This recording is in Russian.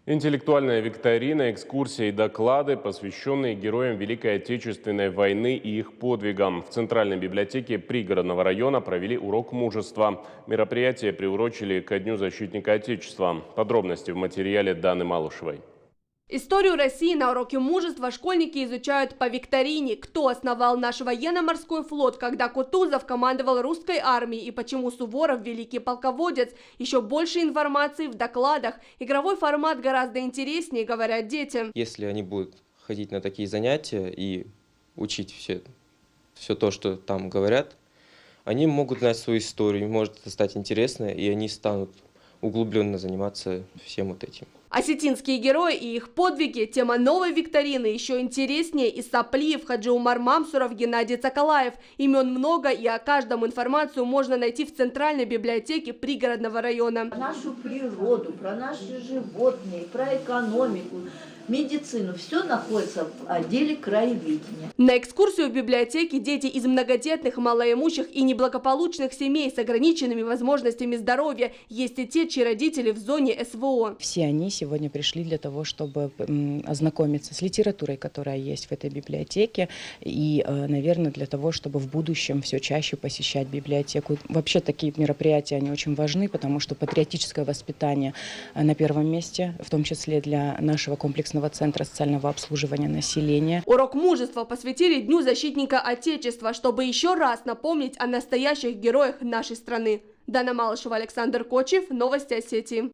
Интеллектуальная викторина, экскурсии и доклады, посвященные героям Великой Отечественной войны и их подвигам. В Центральной библиотеке пригородного района провели урок мужества. Мероприятие приурочили ко Дню защитника Отечества. Подробности в материале Даны Малышевой. Историю России на уроке мужества школьники изучают по викторине. Кто основал наш военно-морской флот, когда Кутузов командовал русской армией и почему Суворов великий полководец. Еще больше информации в докладах. Игровой формат гораздо интереснее, говорят дети. Если они будут ходить на такие занятия и учить все то, что там говорят, они могут знать свою историю, может это стать интересно, и они станут углубленно заниматься всем вот этим. Осетинские герои и их подвиги – тема новой викторины. Еще интереснее – Исаплиев, Хаджи Умар Мамсуров, Геннадий Цоколаев. Имен много, и о каждом информацию можно найти в Центральной библиотеке пригородного района. Про нашу природу, про наши животные, про экономику, медицину. Все находится в отделе краеведения. На экскурсию в библиотеке дети из многодетных, малоимущих и неблагополучных семей с ограниченными возможностями здоровья. Есть и те, чьи родители в зоне СВО. Все они сегодня пришли для того, чтобы ознакомиться с литературой, которая есть в этой библиотеке, и, наверное, для того, чтобы в будущем все чаще посещать библиотеку. Вообще такие мероприятия, они очень важны, потому что патриотическое воспитание на первом месте, в том числе для нашего комплексного центра социального обслуживания населения. Урок мужества посвятили Дню защитника Отечества, чтобы еще раз напомнить о настоящих героях нашей страны. Дана Малышева, Александр Кочев. Новости Осетии.